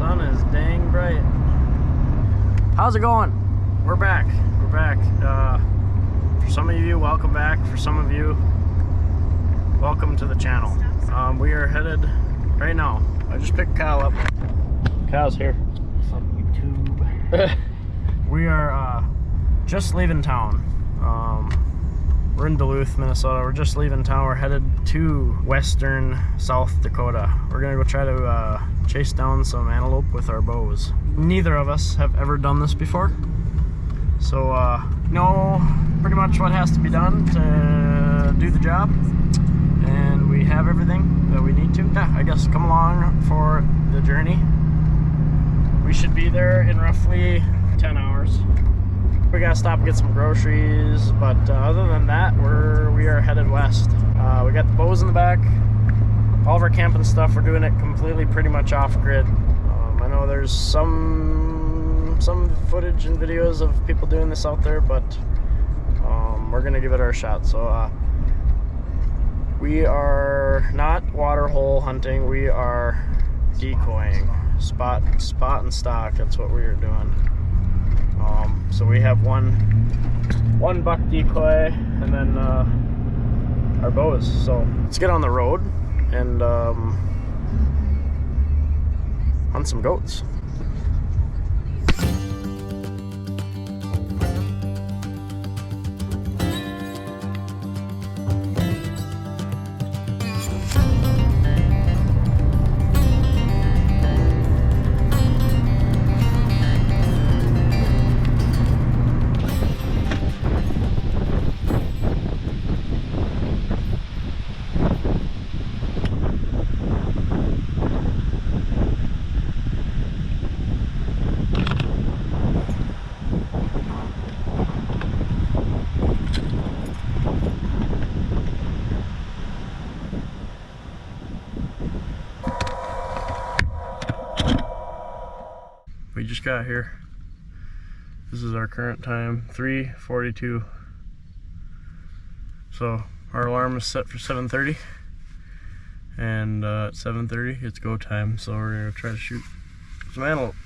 sun is dang bright. How's it going? We're back. We're back. For some of you, welcome back. For some of you, welcome to the channel. We are headed right now. I just picked Kyle up. Kyle's here. What's up, YouTube? We are just leaving town. We're in Duluth, Minnesota. We're just leaving town. We're headed to western South Dakota. We're gonna go try to chase down some antelope with our bows. Neither of us have ever done this before, so know pretty much what has to be done to do the job, and we have everything that we need to. Yeah, I guess come along for the journey. We should be there in roughly 10 hours. We gotta stop and get some groceries, but other than that, we are headed west. We got the bows in the back, all of our camping stuff. We're doing it completely pretty much off grid. I know there's some footage and videos of people doing this out there, but we're gonna give it our shot. So we are not water hole hunting, we are decoying, spot and stock. That's what we are doing. So we have one buck decoy and then our bows. So let's get on the road and hunt some goats. We just got here. This is our current time, 3:42. So our alarm is set for 7:30, and at 7:30 it's go time. So we're gonna try to shoot some antelope.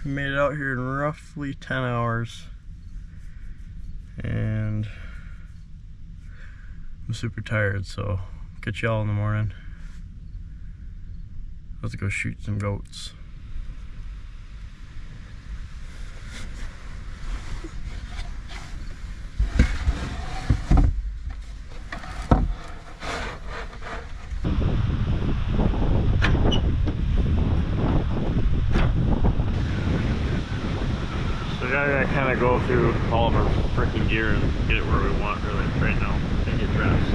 We made it out here in roughly 10 hours, and I'm super tired. So catch y'all in the morning. Let's go shoot some goats. So we gotta kind of go through all of our freaking gear and get it where we want really right now and get dressed.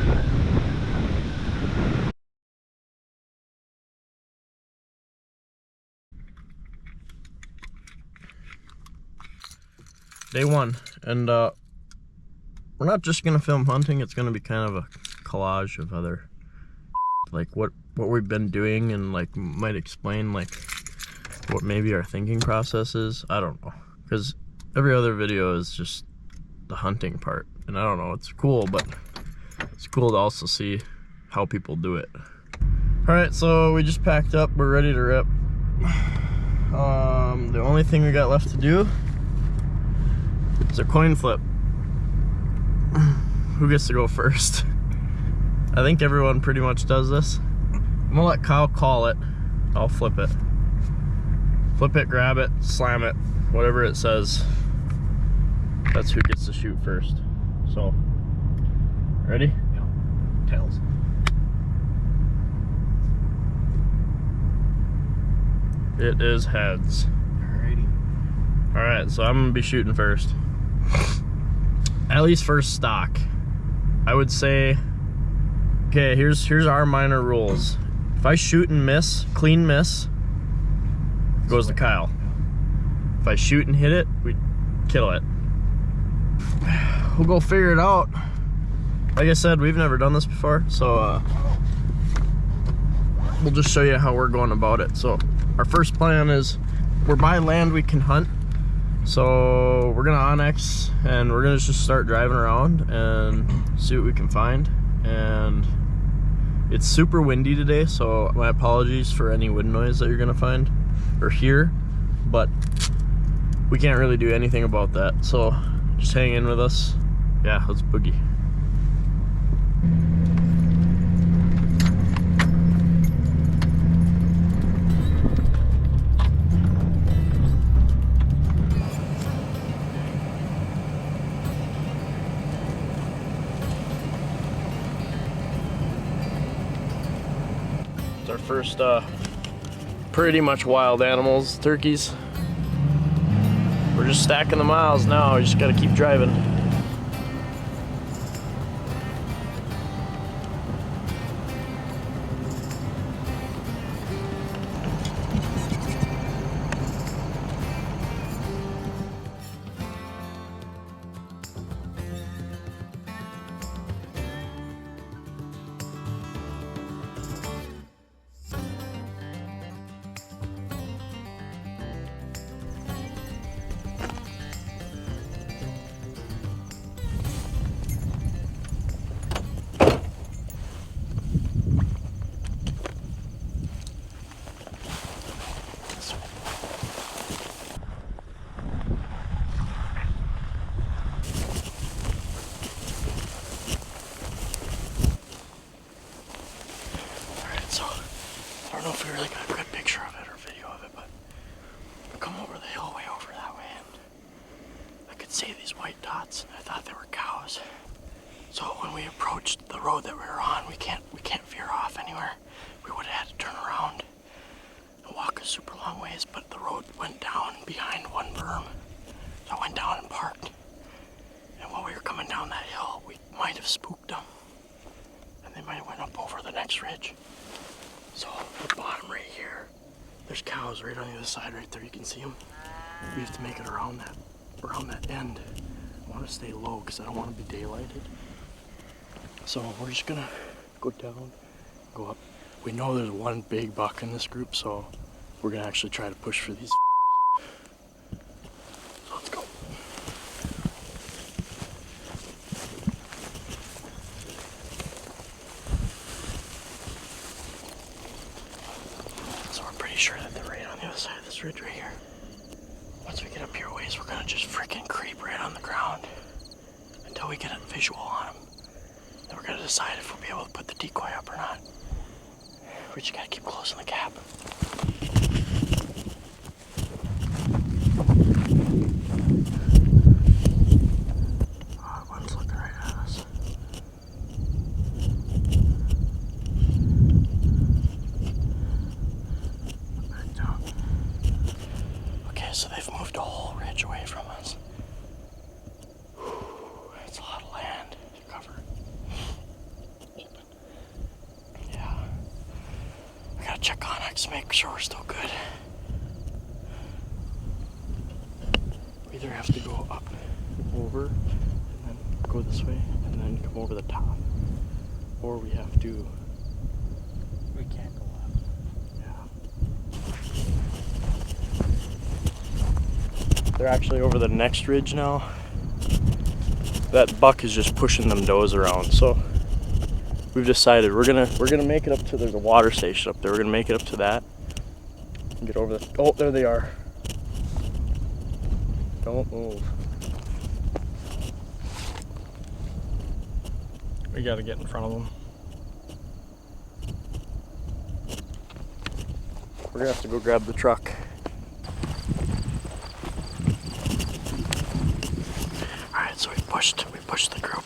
Day one, and we're not just gonna film hunting. It's gonna be kind of a collage of other, like what we've been doing, and like might explain like what maybe our thinking process is. I don't know, because every other video is just the hunting part, and I don't know, it's cool, but it's cool to also see how people do it. All right, so we just packed up, we're ready to rip. The only thing we got left to do is a coin flip. Who gets to go first? I think everyone pretty much does this. I'm gonna let Kyle call it. I'll flip it. Flip it, grab it, slam it, whatever it says. That's who gets to shoot first. So, ready? Yeah. Tails. It is heads. Alrighty. Alright, so I'm gonna be shooting first. At least first stock. I would say, okay, here's our minor rules. If I shoot and miss, clean miss, it goes to Kyle. If I shoot and hit it, we kill it. We'll go figure it out. Like I said, we've never done this before, so we'll just show you how we're going about it. So our first plan is, we're by land we can hunt. So we're gonna Onyx and we're gonna just start driving around and see what we can find. And It's super windy today, so my apologies for any wind noise that you're gonna find or hear, but we can't really do anything about that. So just hang in with us. Yeah, let's boogie. It's our first pretty much wild animals, turkeys. We're just stacking the miles now, we just gotta keep driving. I don't know if we really got a good picture of it or video of it, but we come over the hill way over that way and I could see these white dots and I thought they were cows. So when we approached the road that we were on, we can't veer off anywhere. We would have had to turn around and walk a super long ways, but the road went down behind one berm. So I went down and parked. And while we were coming down that hill, we might have spooked them. And they might have went up over the next ridge. So the bottom right here, there's cows right on the other side right there, you can see them. We have to make it around that end. I want to stay low because I don't want to be daylighted. So we're just gonna go down, go up. We know there's one big buck in this group, so we're gonna actually try to push for these. So let's go. So we're pretty sure that they're right on the other side of this ridge right here. Once we get up here a ways, we're gonna just freaking creep right on the ground until we get a visual on them. Then we're gonna decide if we'll be able to put the decoy up or not. We just gotta keep closing the gap. Oh, one's looking right at us. Back down. Okay, so they've moved a whole ridge away from us. That's a lot of land to cover. Yeah. I gotta check Onyx, make sure we're still good. We either have to go up, over, and then go this way, and then come over the top. Or we have to... We can't go left. Yeah. They're actually over the next ridge now. That buck is just pushing them does around, so we've decided we're gonna make it up to, there's a water station up there. We're gonna make it up to that and get over the, oh, there they are. Don't move. We gotta get in front of them. We're gonna have to go grab the truck. Alright, so we pushed the group,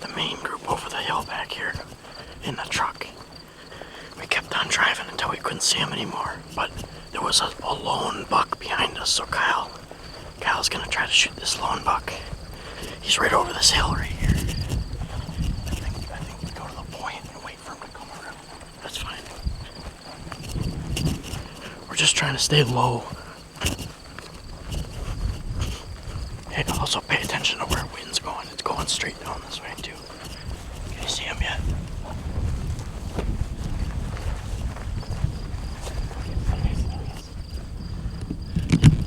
the main group, over the hill back here in the truck. We kept on driving until we couldn't see him anymore, but there was a lone buck behind us, so Kyle's gonna try to shoot this lone buck. He's right over this hill right here. I think we go to the point and wait for him to come around. That's fine. We're just trying to stay low. Hey, also pay attention to where wind's going. It's going straight down this way too. Can you see him yet?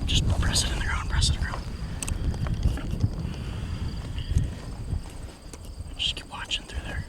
Just press it in the ground, press it in the ground. Just keep watching through there.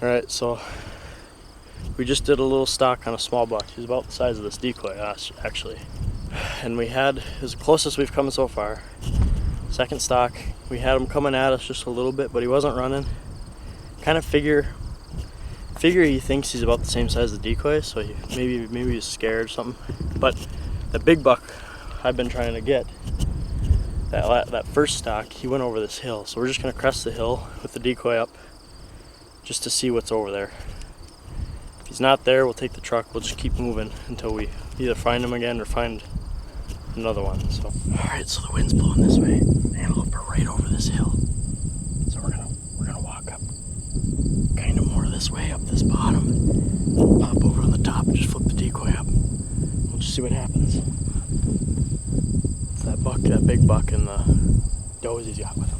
Alright, so we just did a little stock on a small buck. He's about the size of this decoy, actually. And we had, it was the closest we've come so far. Second stock, we had him coming at us just a little bit, but he wasn't running. Kind of figure he thinks he's about the same size as the decoy, so maybe he's scared or something. But the big buck I've been trying to get, that first stock, he went over this hill. So we're just gonna crest the hill with the decoy up just to see what's over there. If he's not there, we'll take the truck. We'll just keep moving until we either find him again or find another one. So, all right, so the wind's blowing this way. The antelope are right over this hill. So we're gonna walk up kind of more this way, up this bottom. We'll pop over on the top and just flip the decoy up. We'll just see what happens. It's that buck, that big buck, and the does he's got with him.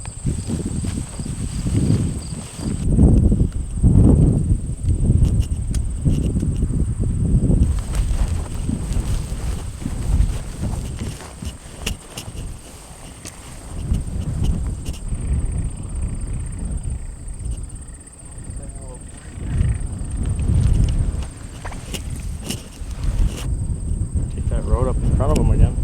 Take that road up in front of him again.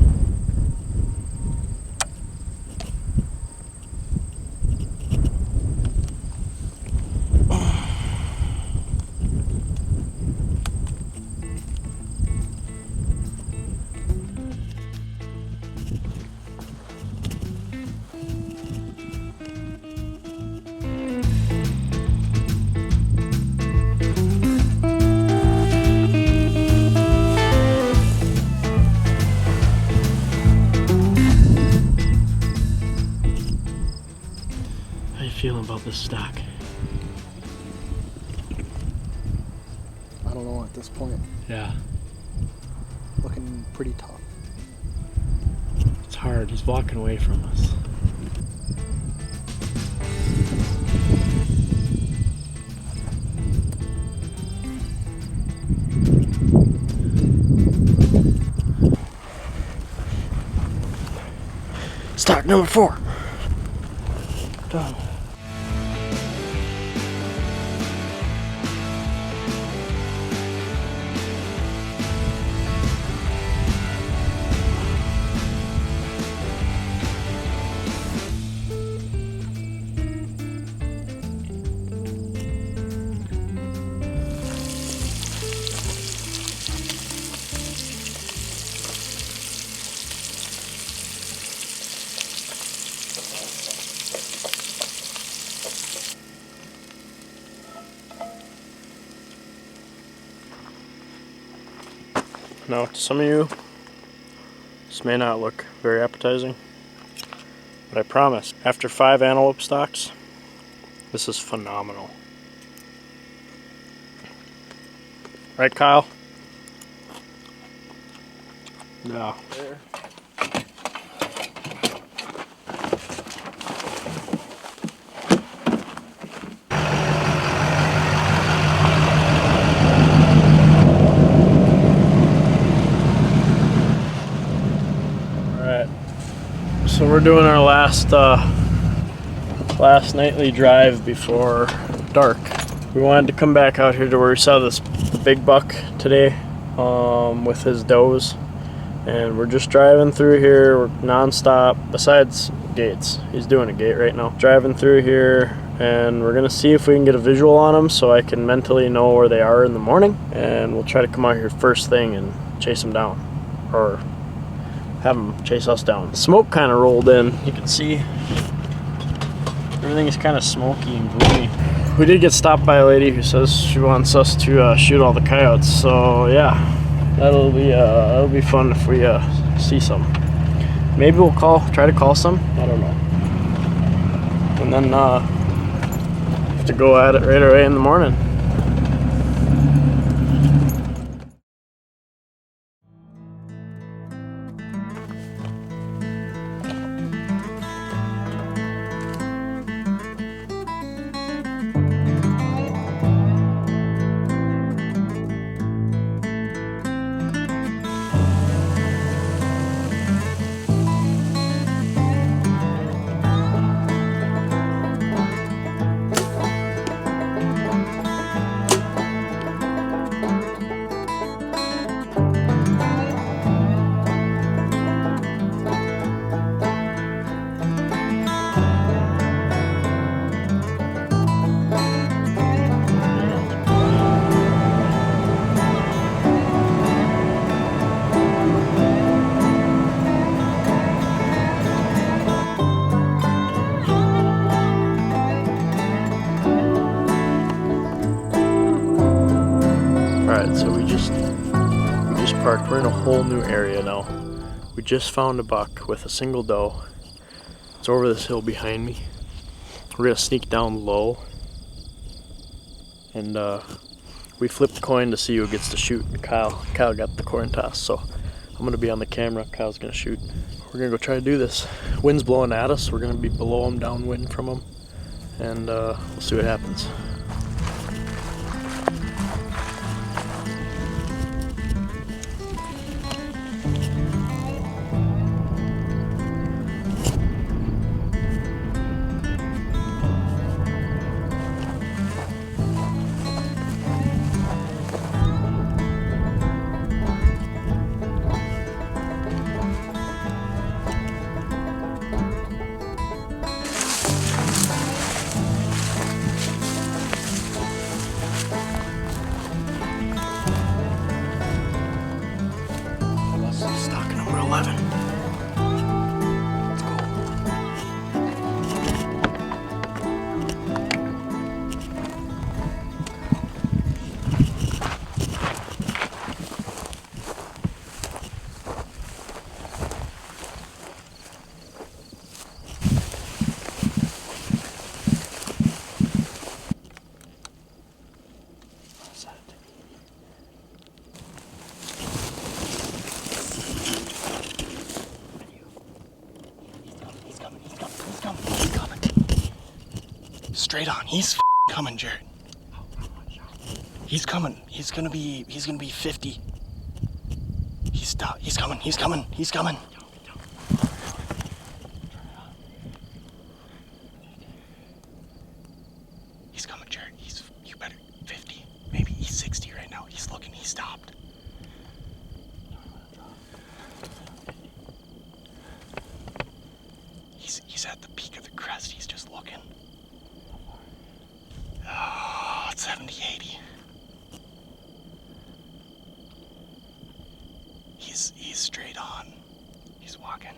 How you feeling about this stock? I don't know at this point. Yeah, Looking pretty tough. it's hard. He's walking away from us. Stock number 4. Done. Now, to some of you, this may not look very appetizing, but I promise, after 5 antelope stocks, this is phenomenal. Right, Kyle? Yeah. There. So we're doing our last nightly drive before dark. We wanted to come back out here to where we saw the big buck today with his does, and we're just driving through here. We're non-stop, besides gates. He's doing a gate right now. Driving through here, and we're gonna see if we can get a visual on them so I can mentally know where they are in the morning, and we'll try to come out here first thing and chase them down, or have them chase us down. Smoke kind of rolled in. You can see everything is kind of smoky and gloomy. We did get stopped by a lady who says she wants us to shoot all the coyotes. So yeah, that'll be fun if we see some. Maybe we'll try to call some. I don't know. And then have to go at it right away in the morning. parked. We're in a whole new area now. We just found a buck with a single doe. It's over this hill behind me. We're gonna sneak down low, and we flipped a coin to see who gets to shoot. Kyle got the coin toss, so I'm gonna be on the camera. Kyle's gonna shoot. We're gonna go try to do this. Wind's blowing at us. We're gonna be below him, downwind from him, and we'll see what happens. Stock number 11. Let's go. What's that? Straight on. He's coming, Jared. He's coming. He's gonna be 50. He's coming. He's coming. He's coming. He's coming, Jared. You better 50. Maybe he's 60 right now. He's looking. He stopped. He's at the peak of the crest. He's just looking. Oh, 70, 80. He's straight on. He's walking.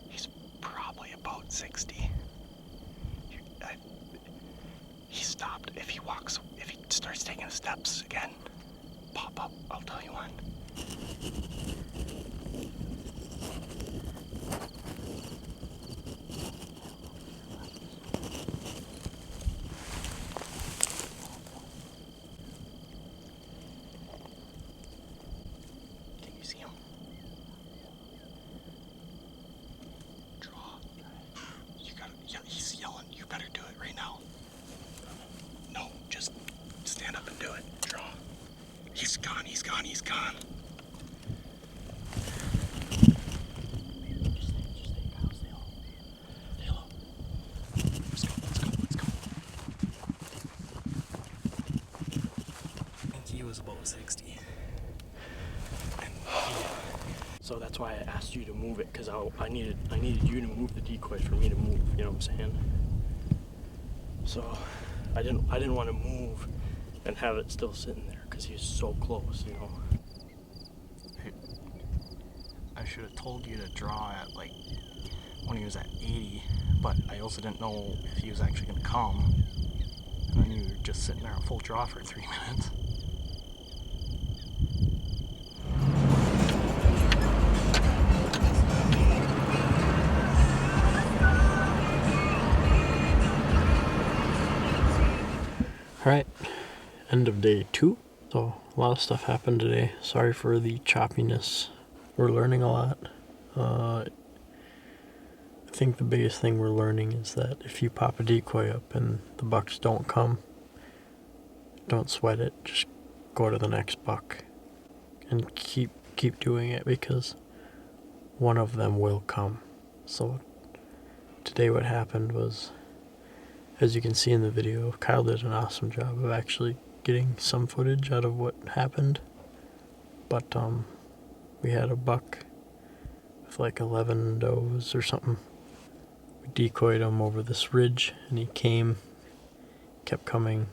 He's probably about 60. He stopped. If he starts taking steps again, pop up. I'll tell you when. He's yelling. You better do it right now. No, just stand up and do it. Draw. He's gone. He's gone. He's gone. Just stay, Kyle. Stay low. Stay low. Let's go. I think he was about 60. So that's why I asked you to move it, because I needed you to move the decoy for me to move. You know what I'm saying? So I didn't want to move and have it still sitting there because he's so close. You know. I should have told you to draw at like when he was at 80, but I also didn't know if he was actually going to come. And then you were just sitting there at full draw for 3 minutes. Alright, end of day 2. So a lot of stuff happened today. Sorry for the choppiness. We're learning a lot. I think the biggest thing we're learning is that if you pop a decoy up and the bucks don't come, don't sweat it. Just go to the next buck and keep doing it, because one of them will come. So today what happened was, as you can see in the video, Kyle did an awesome job of actually getting some footage out of what happened. But we had a buck with like 11 does or something. We decoyed him over this ridge, and he came, kept coming.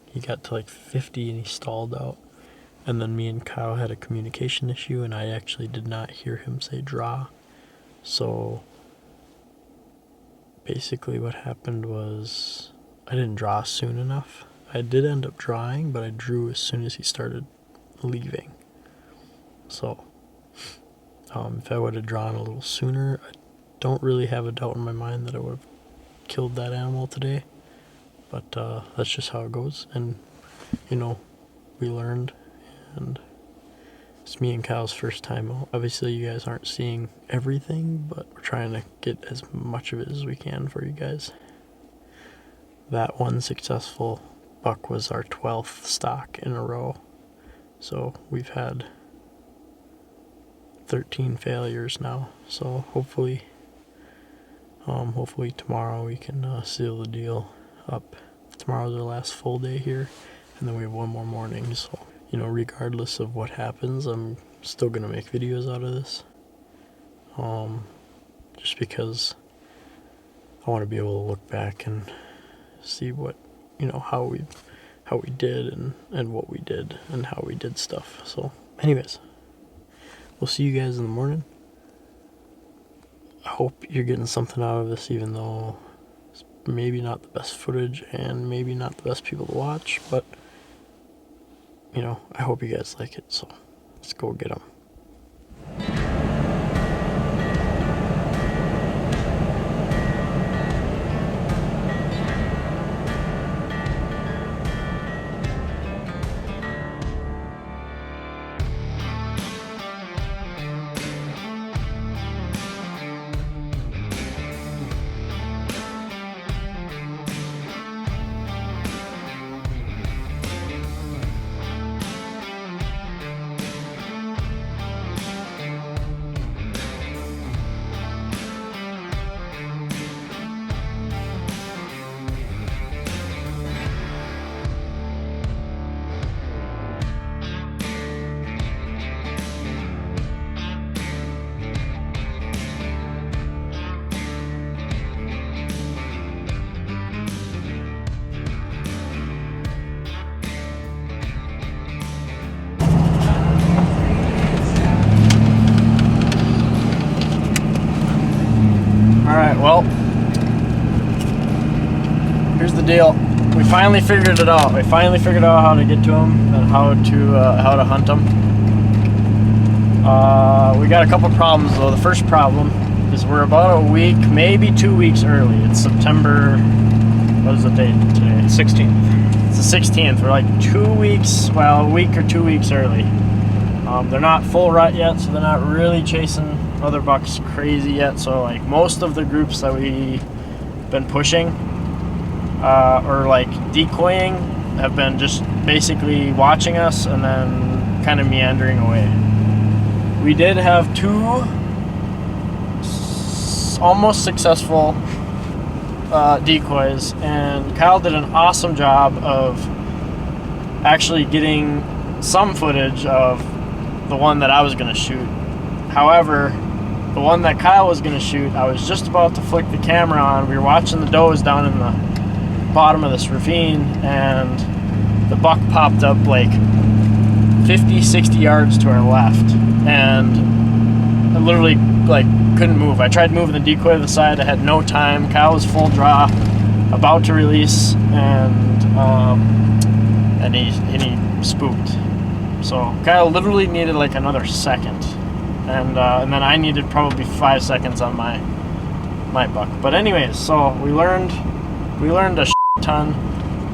He got to like 50 and he stalled out. And then me and Kyle had a communication issue, and I actually did not hear him say draw. So basically what happened was I didn't draw soon enough. I did end up drawing, but I drew as soon as he started leaving. So, if I would have drawn a little sooner, I don't really have a doubt in my mind that I would have killed that animal today. But that's just how it goes. And, you know, we learned, and it's me and Kyle's first time out. Obviously, you guys aren't seeing everything, but we're trying to get as much of it as we can for you guys. That one successful buck was our 12th stock in a row. So we've had 13 failures now. So hopefully tomorrow we can seal the deal up. Tomorrow's our last full day here, and then we have one more morning. So, you know, regardless of what happens, I'm still gonna make videos out of this. Just because I want to be able to look back and see what, you know, how we did and what we did and how we did stuff. So anyways, we'll see you guys in the morning. I hope you're getting something out of this, even though it's maybe not the best footage and maybe not the best people to watch, but you know, I hope you guys like it. So let's go get them. Alright, well, here's the deal. We finally figured it out. We finally figured out how to get to them and how to hunt them. We got a couple problems though. The first problem is we're about a week, maybe 2 weeks early. It's September, what is the date today? 16th. It's the 16th. We're like 2 weeks, well, a week or 2 weeks early. They're not full rut yet, so they're not really chasing other bucks crazy yet. So like most of the groups that we've been pushing or like decoying have been just basically watching us and then kind of meandering away. We did have two almost successful decoys, and Kyle did an awesome job of actually getting some footage of the one that I was going to shoot. However, the one that Kyle was going to shoot, I was just about to flick the camera on. We were watching the does down in the bottom of this ravine, and the buck popped up like 50, 60 yards to our left, and I literally like couldn't move. I tried moving the decoy to the side. I had no time. Kyle was full draw, about to release, and he spooked. So Kyle literally needed like another second, and then I needed probably 5 seconds on my buck. But anyways, so we learned a shit ton.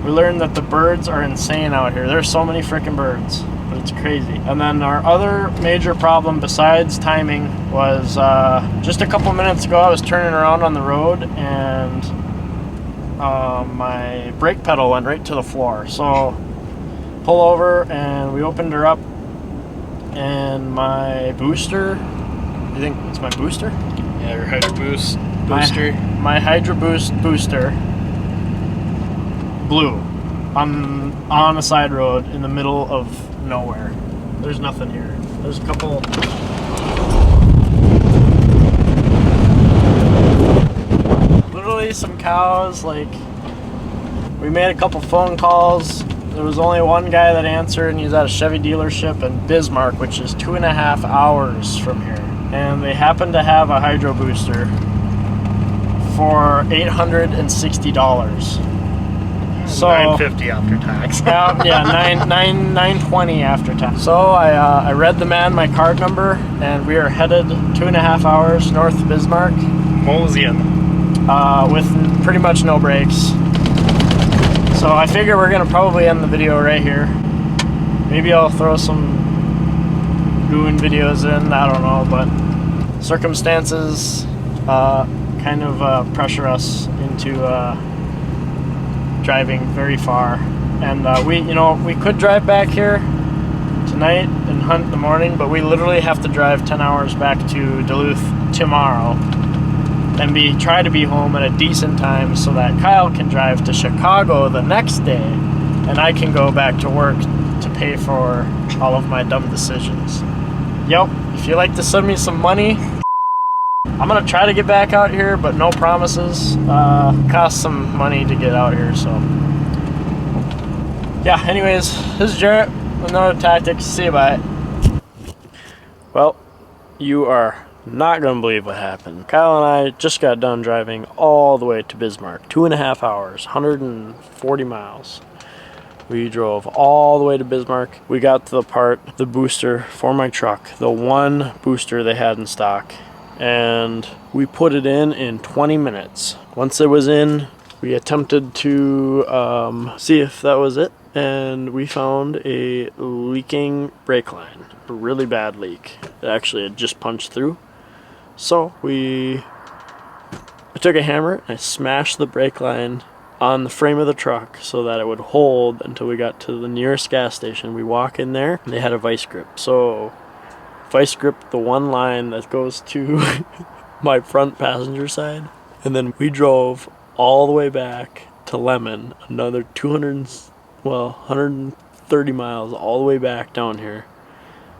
We learned that the birds are insane out here. There's so many freaking birds, but it's crazy. And then our other major problem besides timing was just a couple minutes ago I was turning around on the road and my brake pedal went right to the floor. So pull over, and we opened her up, and my booster, you think it's my booster? Yeah, your Hydro Boost booster. My Hydro Boost booster blew on a side road in the middle of nowhere. There's nothing here. There's a couple. Literally some cows. Like, we made a couple phone calls. There was only one guy that answered, and he's at a Chevy dealership in Bismarck, which is 2.5 hours from here. And they happened to have a hydro booster for $860. So $9.50 after tax. yeah, 920 after tax. So I read the man my card number, and we are headed 2.5 hours north of Bismarck. Moseying. With pretty much no brakes. So I figure we're gonna probably end the video right here. Maybe I'll throw some goon videos in, I don't know, but circumstances kind of pressure us into driving very far. And we could drive back here tonight and hunt in the morning, but we literally have to drive 10 hours back to Duluth tomorrow and try to be home at a decent time so that Kyle can drive to Chicago the next day and I can go back to work to pay for all of my dumb decisions. Yep, if you'd like to send me some money, I'm gonna try to get back out here, but no promises. Costs some money to get out here, so yeah. Anyways, this is Jarrett with Another Tactics. See you, bye. Well, you are not gonna believe what happened. Kyle and I just got done driving all the way to Bismarck, 2.5 hours, 140 miles. We drove all the way to Bismarck. We got to the booster for my truck, the one booster they had in stock, and we put it in 20 minutes. Once it was in, we attempted to see if that was it, and we found a leaking brake line, a really bad leak. It actually had just punched through. So I took a hammer and I smashed the brake line on the frame of the truck so that it would hold until we got to the nearest gas station. We walk in there and they had a vice grip. So vice grip the one line that goes to my front passenger side. And then we drove all the way back to Lemon, another 130 miles all the way back down here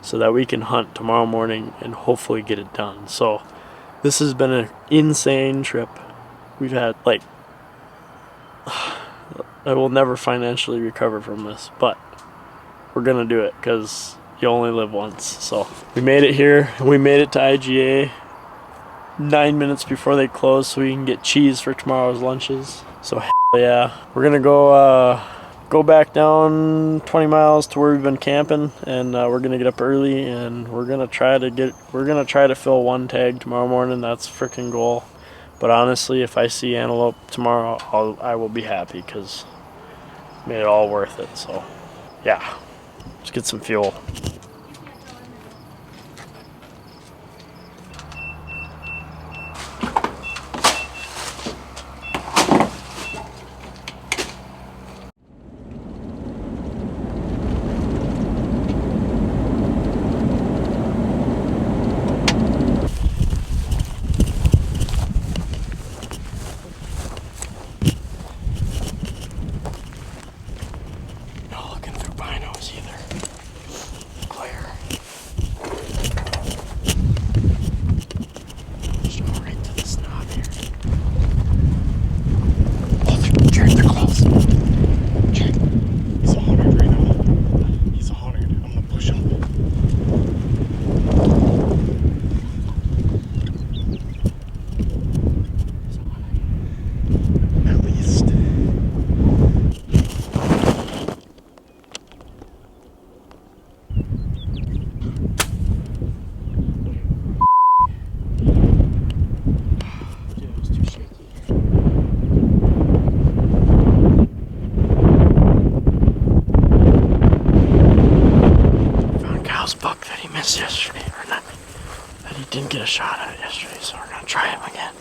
so that we can hunt tomorrow morning and hopefully get it done. So this has been an insane trip. We've had I will never financially recover from this, but we're gonna do it because you only live once. So we made it here. We made it to IGA 9 minutes before they close so we can get cheese for tomorrow's lunches. So hell yeah, we're gonna go back down 20 miles to where we've been camping, and we're gonna get up early and we're gonna try to fill one tag tomorrow morning. That's freaking goal. But honestly, if I see antelope tomorrow, I will be happy because made it all worth it. So yeah, let's get some fuel. Yesterday, or not, that he didn't get a shot at it yesterday, so we're gonna try him again.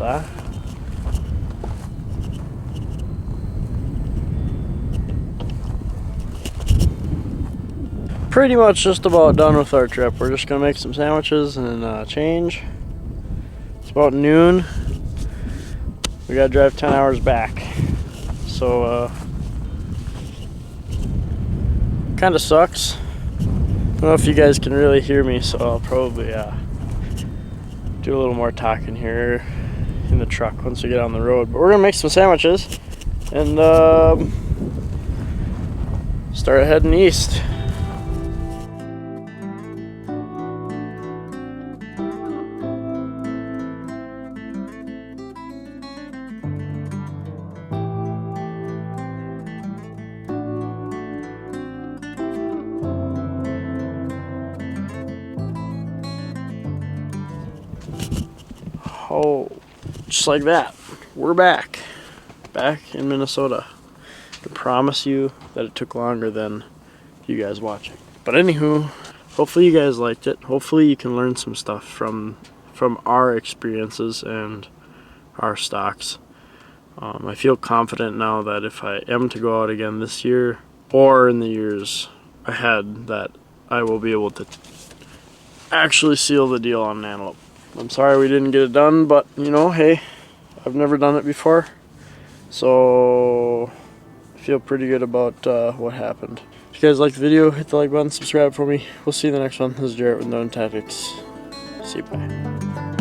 huh? Pretty much just about done with our trip. We're just gonna make some sandwiches and change. It's about noon. We gotta drive 10 hours back. So, kind of sucks. I don't know if you guys can really hear me, so I'll probably do a little more talking here in the truck once we get on the road. But we're gonna make some sandwiches and start heading east. Oh, just like that, we're back in Minnesota. I can promise you that it took longer than you guys watching. But anywho, hopefully you guys liked it. Hopefully you can learn some stuff from our experiences and our stocks. I feel confident now that if I am to go out again this year or in the years ahead, that I will be able to actually seal the deal on an antelope. I'm sorry we didn't get it done, but you know, hey, I've never done it before, so I feel pretty good about what happened. If you guys like the video, hit the like button, subscribe for me. We'll see you in the next one. This is Jarrett with Known Tactics. See you, bye.